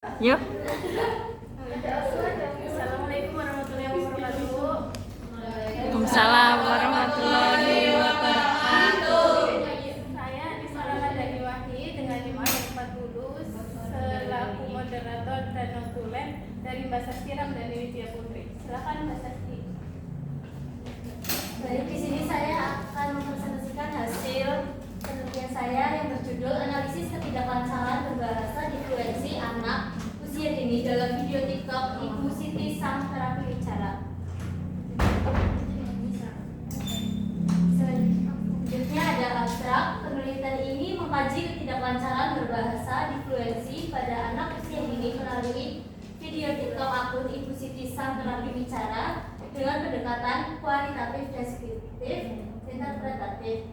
Yuk. Assalamualaikum warahmatullahi wabarakatuh. Waalaikumsalam warahmatullahi wabarakatuh. Saya Nismala Dani Wahid dengan 5 dan 40 selaku moderator dan notulen dari Mbak Sasti Ramdhani Widya Putri. Silakan Mbak Sasti. Baik, di sini saya akan mempresentasikan hasil penelitian saya yang berjudul Analisis Ketidaklancaran Berbahasa di Fluensi Anak Usia Dini dalam video TikTok Ibu Siti Sang Terapi Bicara. Selanjutnya ada abstrak. Penelitian ini mengkaji ketidaklancaran berbahasa di fluensi pada anak usia dini melalui video TikTok akun Ibu Siti Sang Terapi Bicara dengan pendekatan kualitatif, deskriptif, interpretatif,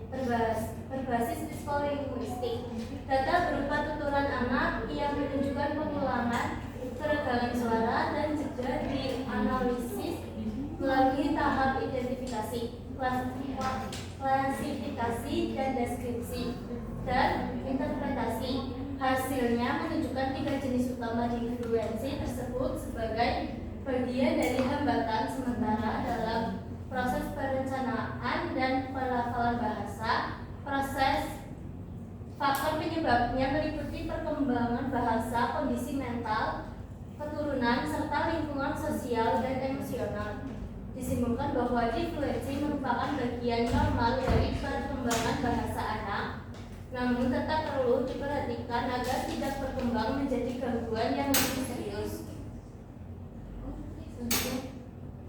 berbasis psikolinguistik. Data berupa tuturan anak yang menunjukkan pengulangan, keregangan suara, dan jeda dianalisis melalui tahap identifikasi, klasifikasi, dan deskripsi, dan interpretasi. Hasilnya menunjukkan 3 jenis utama di fluensi tersebut sebagai bagian dari hambatan sementara dalam proses perencanaan dan pelafalan bahasa. Proses faktor penyebabnya meliputi perkembangan bahasa, kondisi mental, keturunan, serta lingkungan sosial dan emosional. Disimpulkan bahwa difluensi merupakan bagian normal dari perkembangan bahasa anak, namun tetap perlu diperhatikan agar tidak berkembang menjadi gangguan yang lebih serius.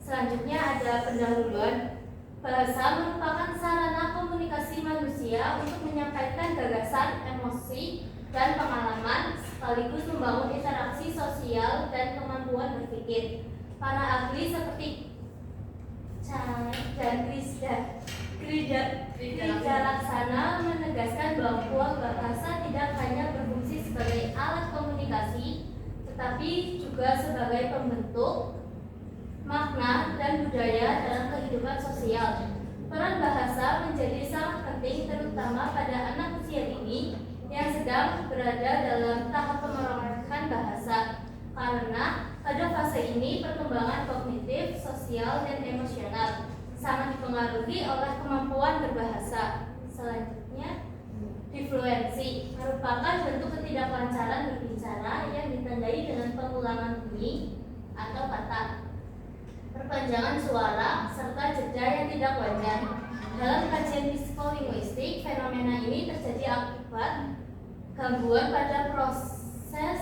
Selanjutnya ada pendahuluan. Bahasa merupakan sarana komunikasi manusia untuk menyampaikan gagasan, emosi, dan pengalaman, sekaligus membangun interaksi sosial dan kemampuan berpikir. Para ahli seperti Chan dan Grida Laksana menegaskan bahwa bahasa tidak hanya berfungsi sebagai alat komunikasi, tetapi juga sebagai pembentuk makna dan budaya dalam kehidupan sosial. Peran bahasa menjadi sangat penting terutama pada anak usia dini yang sedang berada dalam tahap pengembangan bahasa, karena pada fase ini perkembangan kognitif, sosial, dan emosional sangat dipengaruhi oleh kemampuan berbahasa. Selanjutnya, difluensi merupakan bentuk ketidaklancaran berbicara yang ditandai dengan pengulangan bunyi atau kata, perpanjangan suara, serta jeda yang tidak wajar. Dalam kajian psikolinguistik, fenomena ini terjadi akibat gangguan pada proses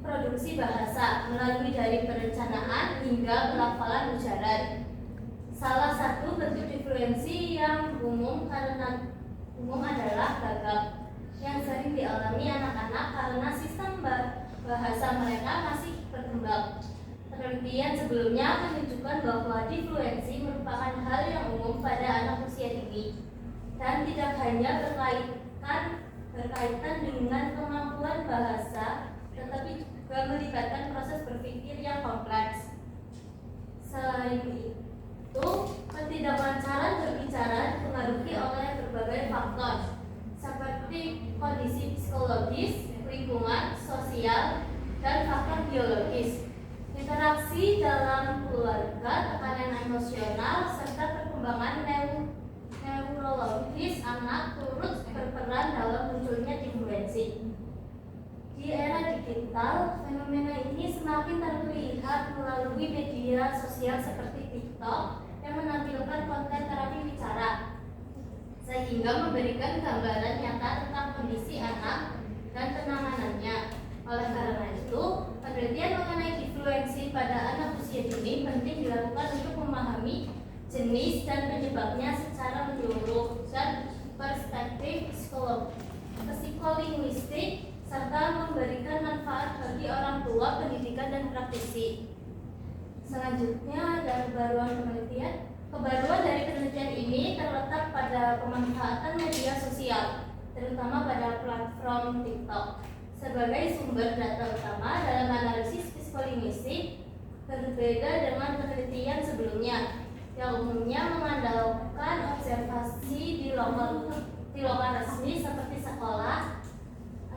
produksi bahasa melalui dari perencanaan hingga pelafalan ujaran. Salah satu bentuk difluensi yang umum adalah gagap, yang sering dialami anak-anak karena sistem bahasa mereka masih berkembang. Penelitian sebelumnya menunjukkan bahwa difluensi merupakan hal yang umum pada anak usia dini dan tidak hanya berkaitan dengan kemampuan bahasa, tetapi juga melibatkan proses berpikir yang kompleks. Selain itu, ketidaklancaran berbicara dipengaruhi oleh berbagai faktor seperti kondisi psikologis, lingkungan, sosial, dan faktor biologis. Interaksi dalam keluarga, tekanan emosional, serta perkembangan neurologis anak turut berperan dalam munculnya difluensi. Di era digital, fenomena ini semakin terlihat melalui media sosial seperti TikTok yang menampilkan konten terapi bicara, sehingga memberikan gambaran nyata tentang kondisi anak dan penanganannya. Oleh karena itu, penelitian mengenai difluensi pada anak usia dini penting dilakukan untuk memahami jenis dan penyebabnya secara menyeluruh dan perspektif psikolinguistik, serta memberikan manfaat bagi orang tua, pendidikan, dan praktisi. Selanjutnya ada kebaruan penelitian. Kebaruan dari penelitian ini terletak pada pemanfaatan media sosial, terutama pada platform TikTok sebagai sumber data utama dalam analisis psikolinguistik. Berbeda dengan penelitian sebelumnya yang umumnya mengandalkan observasi di lokal resmi seperti sekolah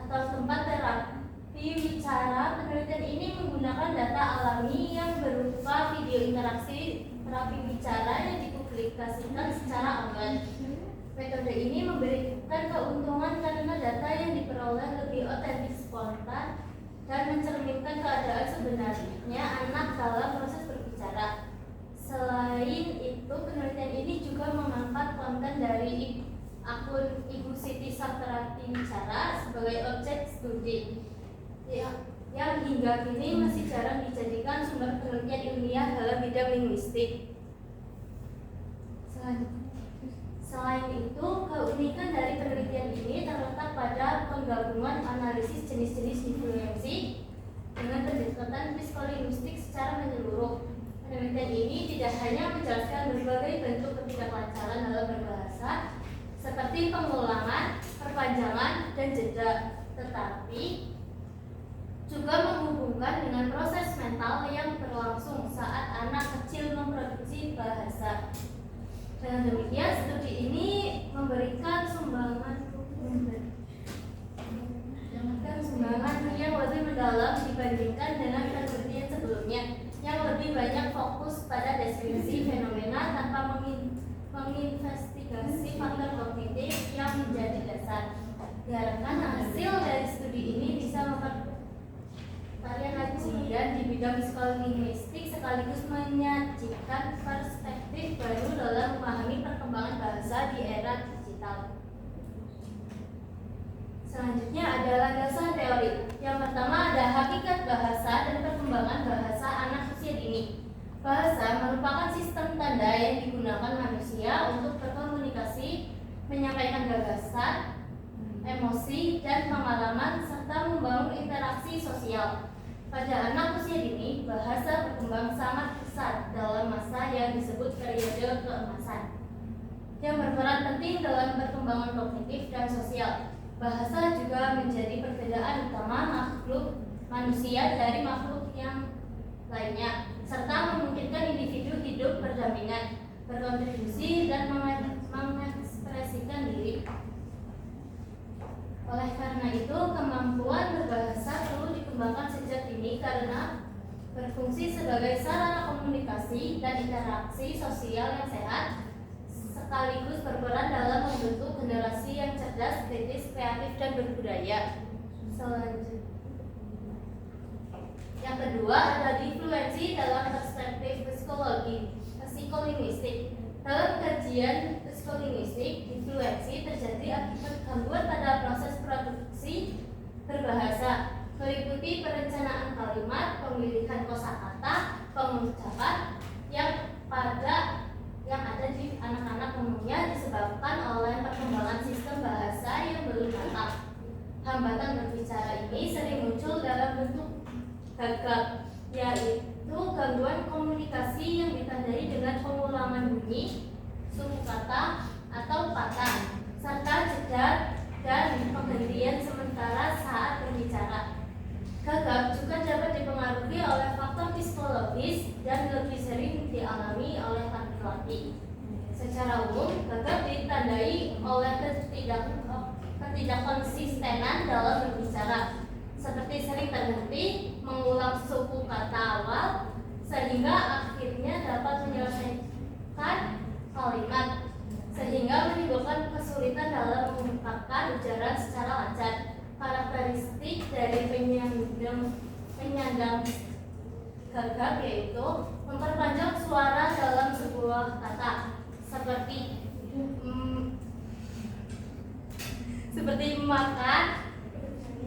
atau tempat terapi bicara. penelitian ini menggunakan data alami yang berupa video interaksi terapi bicara yang dipublikasikan secara online. Metode ini memberikan keuntungan karena data yang diperoleh lebih otentik, spontan, dan mencerminkan keadaan sebenarnya anak dalam proses berbicara. Selain itu, penelitian ini juga mengangkat konten dari akun Ibu Siti Saktiati Bicara sebagai objek studi yang hingga kini masih jarang dijadikan sumber penelitian ilmiah dalam bidang linguistik. Selain itu, keunikan dari penelitian ini terletak pada penggabungan analisis jenis-jenis influensi dengan pendekatan psikolinguistik secara menyeluruh. Penelitian ini tidak hanya menjelaskan berbagai bentuk ketidaklancaran dalam berbahasa seperti pengulangan, perpanjangan, dan jeda, tetapi juga menghubungkan dengan proses mental yang berlangsung saat anak kecil memproduksi bahasa. Dengan demikian, studi ini memberikan sumbangan yang lebih mendalam dibandingkan dengan penelitian sebelumnya yang lebih banyak fokus pada deskripsi fenomena tanpa menginvestigasi faktor kognitif yang menjadi dasar. Diharapkan hasil dari studi ini bisa memperkaya kajian di bidang psikolinguistik sekaligus menyajikan perspektif baru dalam memahami perkembangan bahasa di era digital. Selanjutnya adalah dasar teori. Yang pertama ada hakikat bahasa dan perkembangan bahasa anak usia dini. Bahasa merupakan sistem tanda yang digunakan manusia untuk berkomunikasi, menyampaikan gagasan, emosi, dan pengalaman, serta membangun interaksi sosial. Pada anak usia dini, bahasa berkembang sangat pesat dalam masa yang disebut periode keemasan, yang berperan penting dalam perkembangan kognitif dan sosial. Bahasa juga menjadi perbedaan utama makhluk manusia dari makhluk yang lainnya, serta memungkinkan individu hidup berdampingan, berkontribusi, dan mengekspresikan diri. Oleh karena itu, kemampuan berbahasa perlu dikembangkan sejak dini karena berfungsi sebagai sarana komunikasi dan interaksi sosial yang sehat, sekaligus berperan dalam membentuk generasi yang cerdas, kritis, kreatif, dan berbudaya. Selanjutnya, yang kedua adalah influensi dalam perspektif psikolinguistik. Dalam kajian psikolinguistik, influensi terjadi akibat gangguan pada proses produksi berbahasa, meliputi perencanaan kalimat, pemilihan kosakata, pengucapan yang ada di anak-anak umumnya disebabkan oleh perkembangan sistem bahasa yang belum matang. Hambatan berbicara ini sering muncul dalam bentuk gagap, yaitu gangguan komunikasi yang ditandai dengan pengulangan bunyi, suku kata atau patah, serta jeda dan penghentian sementara saat berbicara. Gagap juga dapat dipengaruhi oleh faktor psikologis dan lebih sering dialami oleh laki-laki. Secara umum, gagap ditandai oleh ketidakkonsistenan dalam berbicara, seperti sering terhenti, mengulang suku kata awal, sehingga akhirnya dapat menyelesaikan kalimat, sehingga menimbulkan kesulitan dalam mengungkapkan ujaran secara lancar. Karakteristik dari penyandang gagap yaitu memperpanjang suara dalam sebuah kata, seperti makan,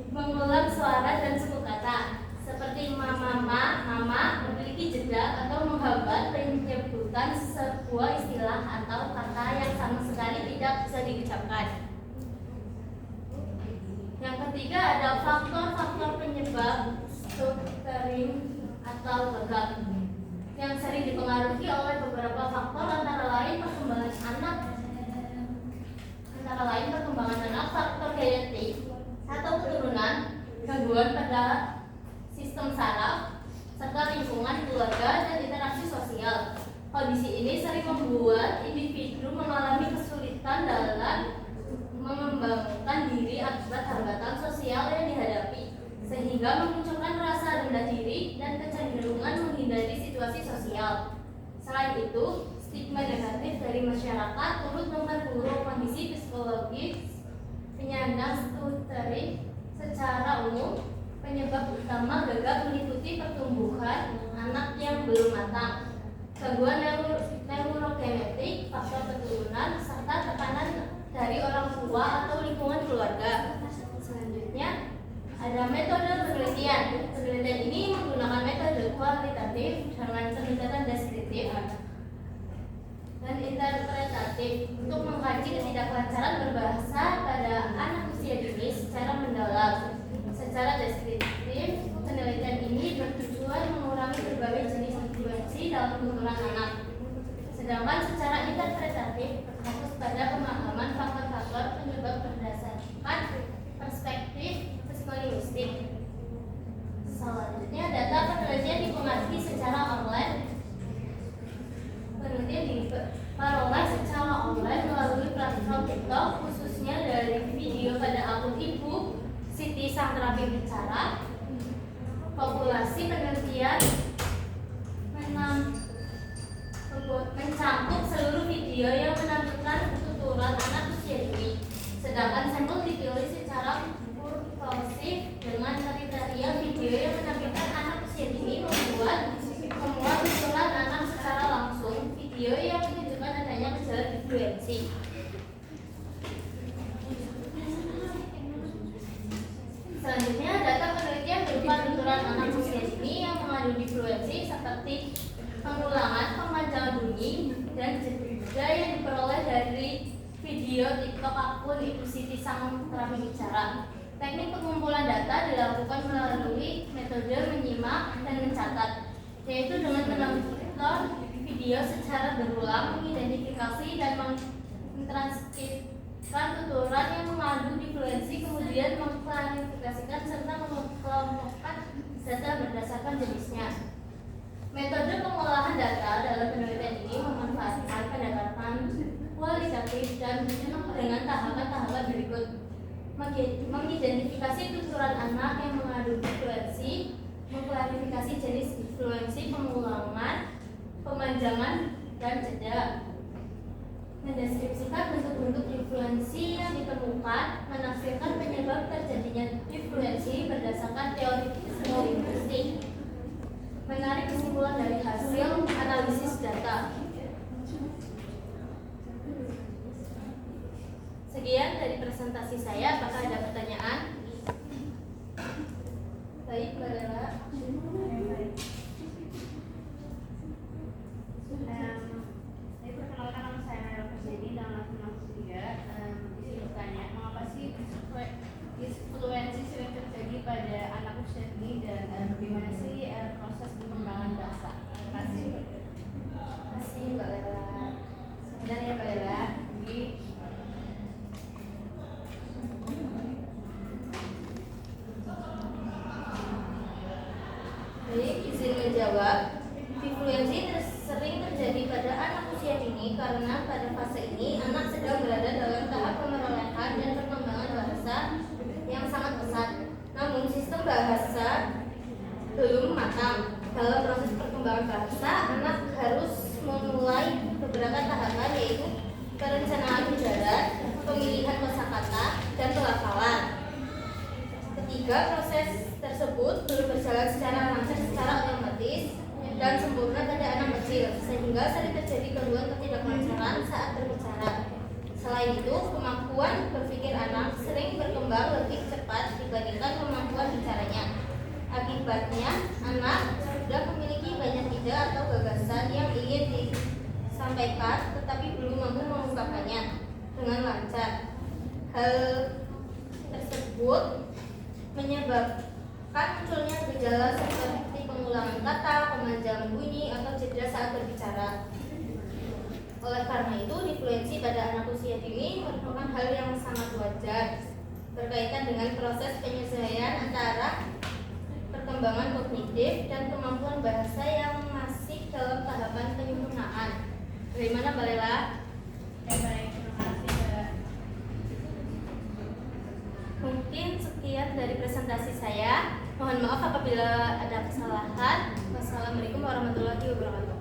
mengulang suara dan suku kata, seperti mama, memiliki jeda atau menghambat penyebutan sebuah istilah atau kata yang sama sekali tidak bisa diucapkan. Yang ketiga ada faktor-faktor penyebab stuttering atau gagap yang sering dipengaruhi oleh beberapa faktor, antara lain perkembangan anak, faktor genetik atau keturunan, gangguan pada sistem saraf, serta lingkungan keluarga dan interaksi sosial. Kondisi ini sering membuat individu mengalami kesulitan dalam mengembangkan diri akibat hambatan sosial yang dihadapi, sehingga memunculkan rasa rendah diri dan kecenderungan menghindari situasi sosial. Selain itu, stigma negatif dari masyarakat turut memperburuk kondisi psikologis penyandang stuttering secara umum. Penyebab utama gagal meliputi pertumbuhan anak yang belum matang, gangguan neurogenetik, faktor keturunan, serta tekanan dari orang tua atau lingkungan keluarga. Selanjutnya, ada metode penelitian. Penelitian ini menggunakan metode kualitatif dengan pendekatan deskriptif dan interpretatif untuk mengkaji ketidaklancaran berbahasa pada anak usia dini secara mendalam. Secara deskriptif, penelitian ini bertujuan mengurangi berbagai jenis influensi dalam tuturan anak. Sedangkan secara interpretatif berfokus pada pemahaman faktor-faktor penyebab berdasarkan perspektif psikolinguistik. Selanjutnya, data penelitian dipengaruhi secara online. Penelitian diperoleh secara online melalui platform TikTok, khususnya dari video pada akun Ibu Siti Sang Terapi Bicara. Populasi penelitian mencakup seluruh video yang menampilkan tuturan anak usia dini. Sedangkan sampel dipilih secara kursif dengan kriteria video yang menampilkan anak usia dini membuat tuturan anak secara langsung, video yang menunjukkan adanya gejala influensi. Selanjutnya, data penelitian berupa tuturan anak usia dini yang mengandung influensi seperti pengulangan, pemanjangan bunyi, dan jeda yang diperoleh dari video TikTok akun Ibu Siti Sang Terapi Bicara. Teknik pengumpulan data dilakukan melalui metode menyimak dan mencatat, yaitu dengan menonton video secara berulang, mengidentifikasi dan mentranskripsikan tuturan yang mengandung influensi, kemudian mengklarifikasikan serta mengelompokkan data berdasarkan jenisnya. Metode pengolahan data dalam penelitian ini memanfaatkan pendekatan kualitatif dan dengan tahapan-tahapan berikut: mengidentifikasi tuturan anak yang mengandung influensi, mengklarifikasi jenis influensi, pengulangan, pemanjangan, dan jeda, mendeskripsikan bentuk-bentuk influensi yang ditemukan, menafsirkan penyebab terjadinya influensi berdasarkan teori psikolinguistik, menarik kesimpulan dari hasil analisis data. Sekian dari presentasi saya. Apakah ada pertanyaan? Baik, Mbak Lela. Saya perkenalkan, nama saya Lela Persedi dan langsung juga isi bertanya, mengapa sih influensi sering terjadi pada anak usia dini dan bagaimana sih proses perkembangan bahasa? Terima kasih. Terima kasih, Mbak Lela. Sebenarnya Mbak Lela, Baik, izin menjawab. Influensi sering terjadi pada anak usia dini karena pada fase ini anak sedang berada dalam tahap pemerolehan dan perkembangan bahasa yang sangat pesat. Namun sistem bahasa belum matang. Dalam proses perkembangan bahasa, anak harus memulai beberapa tahapan, yaitu perencanaan ujaran, pemilihan kosakata, dan pelafalan. Ketiga, proses tersebut belum berjalan secara lancar, secara otomatis dan sempurna pada anak kecil, sehingga sering terjadi gangguan ketidaklancaran saat berbicara. Selain itu, kemampuan berpikir anak sering berkembang lebih cepat dibandingkan kemampuan bicaranya. Akibatnya, anak sudah memiliki banyak ide atau gagasan yang ingin disampaikan, tetapi belum mampu mengungkapkannya dengan lancar. Hal tersebut menyebabkan munculnya gejala seperti pengulangan kata, pemanjangan bunyi, atau jeda saat berbicara. Oleh karena itu, influensi pada anak usia dini merupakan hal yang sangat wajar berkaitan dengan proses penyesuaian antara perkembangan kognitif dan kemampuan bahasa yang masih dalam tahapan penyempurnaan. Bagaimana, Mbak Lela? baik, terima kasih Mbak. Mungkin sekian dari presentasi saya. Mohon maaf apabila ada kesalahan. wabarakatuh.